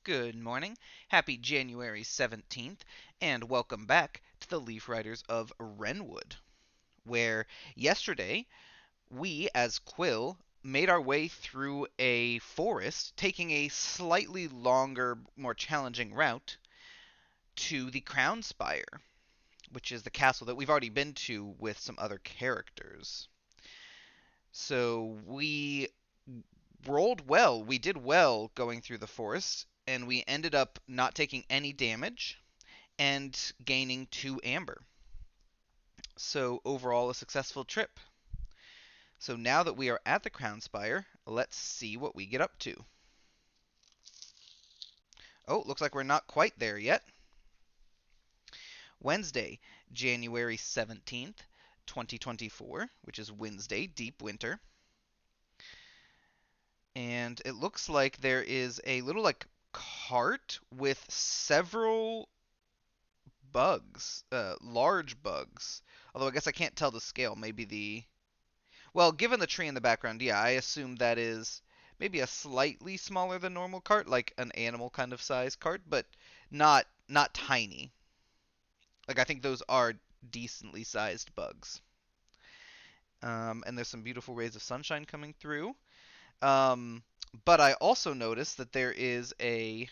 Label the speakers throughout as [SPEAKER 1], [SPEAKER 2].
[SPEAKER 1] Good morning. Happy January 17th, and welcome back to the Leaf Riders of Wrenwood, where yesterday we, as Quill, made our way through a forest, taking a slightly longer, more challenging route to the Crown Spire, which is the castle that we've already been to with some other characters. So we rolled well. We did well going through the forest, and we ended up not taking any damage and gaining 2 amber. So overall, a successful trip. So now that we are at the Crown Spire, let's see what we get up to. Oh, looks like we're not quite there yet. Wednesday, January 17th, 2024, which is Wednesday, Deep Winter. And it looks like there is a little cart with several bugs, large bugs. Although I guess I can't tell the scale. Maybe well, given the tree in the background, yeah, I assume that is maybe a slightly smaller than normal cart, like an animal kind of size cart, but not tiny. Like I think those are decently sized bugs. And there's some beautiful rays of sunshine coming through. Um, but I also noticed that there is a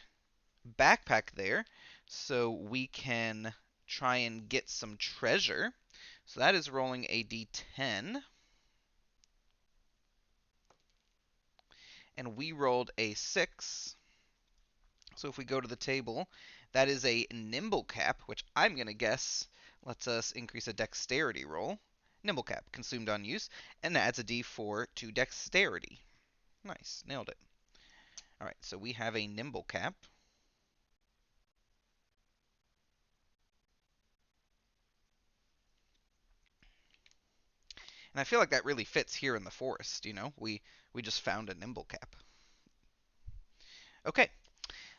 [SPEAKER 1] backpack there, so we can try and get some treasure. So that is rolling a d10, and we rolled a 6. So if we go to the table, that is a nimble cap, which I'm going to guess lets us increase a dexterity roll. Nimble cap, consumed on use, and adds a d4 to dexterity. Nice, nailed it. All right, so we have a nimble cap. And I feel like that really fits here in the forest, We just found a nimble cap. Okay,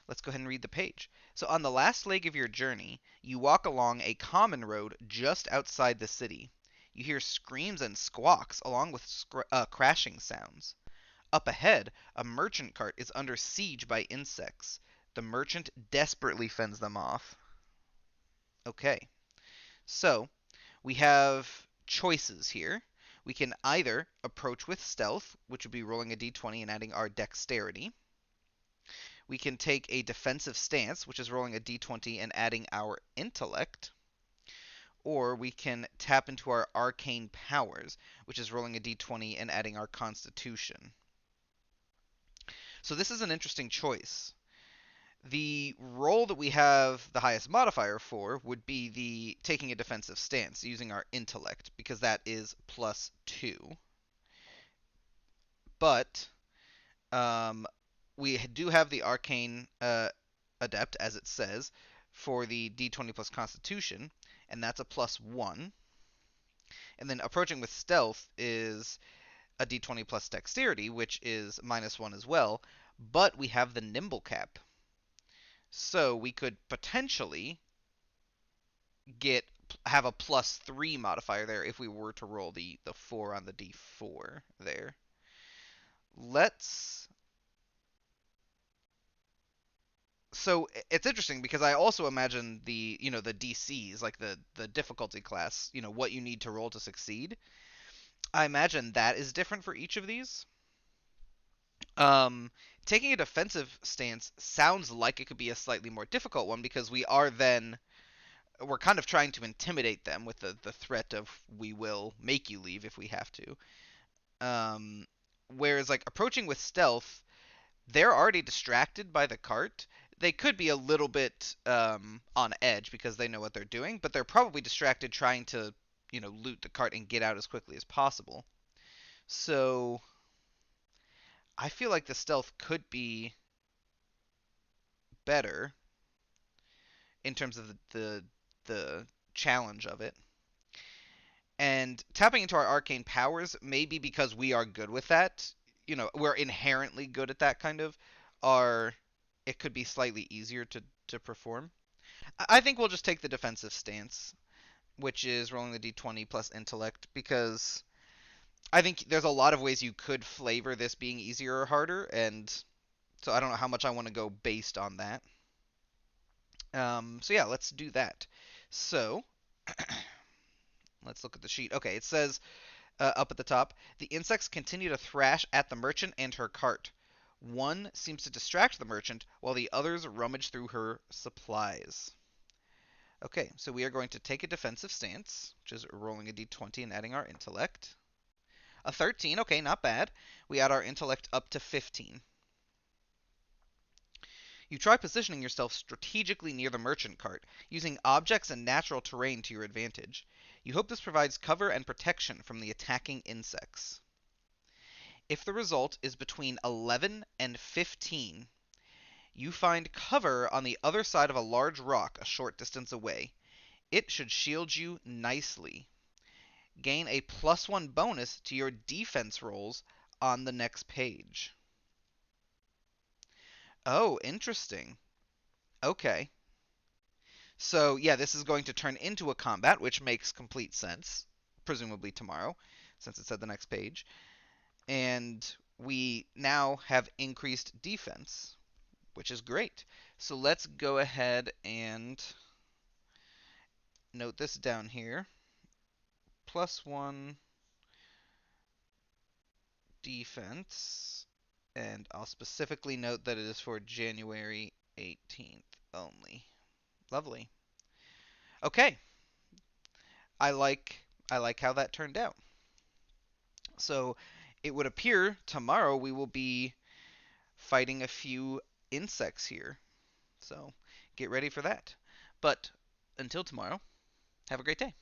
[SPEAKER 1] let's go ahead and read the page. So on the last leg of your journey, you walk along a common road just outside the city. You hear screams and squawks along with crashing sounds. Up ahead, a merchant cart is under siege by insects. The merchant desperately fends them off. Okay, so we have choices here. We can either approach with stealth, which would be rolling a d20 and adding our dexterity. We can take a defensive stance, which is rolling a d20 and adding our intellect. Or we can tap into our arcane powers, which is rolling a d20 and adding our constitution. So this is an interesting choice. The role that we have the highest modifier for would be the taking a defensive stance using our intellect, because that is +2. But um, we do have the arcane adept, as it says, for the d20 plus constitution, and that's a +1. And then approaching with stealth is a d20 plus dexterity, which is -1 as well. But we have the nimble cap, so we could potentially get have a +3 modifier there if we were to roll the 4 on the d4 there. Let's So it's interesting because I also imagine the DCs, like the difficulty class, what you need to roll to succeed. I imagine that is different for each of these. Um, Taking a defensive stance sounds like it could be a slightly more difficult one because we're kind of trying to intimidate them with the threat of we will make you leave if we have to. Um, Whereas like approaching with stealth, they're already distracted by the cart. They could be a little bit on edge because they know what they're doing, but they're probably distracted trying to, loot the cart and get out as quickly as possible. So I feel like the stealth could be better in terms of the challenge of it. And tapping into our arcane powers, maybe because we are good with that, we're inherently good at that kind of, are it could be slightly easier to perform. I think we'll just take the defensive stance, which is rolling the d20 plus intellect, because I think there's a lot of ways you could flavor this being easier or harder, and So I don't know how much I want to go based on that. So yeah, let's do that. So let's look at the sheet. Okay, it says up at the top, the insects continue to thrash at the merchant and her cart. One seems to distract the merchant while the others rummage through her supplies. Okay, so we are going to take a defensive stance, which is rolling a d20 and adding our intellect. A 13, okay, not bad. We add our intellect up to 15. You try positioning yourself strategically near the merchant cart, using objects and natural terrain to your advantage. You hope this provides cover and protection from the attacking insects. If the result is between 11 and 15, you find cover on the other side of a large rock a short distance away. It should shield you nicely. Gain a +1 bonus to your defense rolls on the next page. Oh, interesting. Okay. So, yeah, this is going to turn into a combat, which makes complete sense, presumably tomorrow, since it said the next page. And we now have increased defense, which is great. So let's go ahead and note this down here. +1 defense. And I'll specifically note that it is for January 18th only. Lovely. Okay. I like I like how that turned out. So it would appear tomorrow we will be fighting a few insects here. So get ready for that. But until tomorrow, have a great day.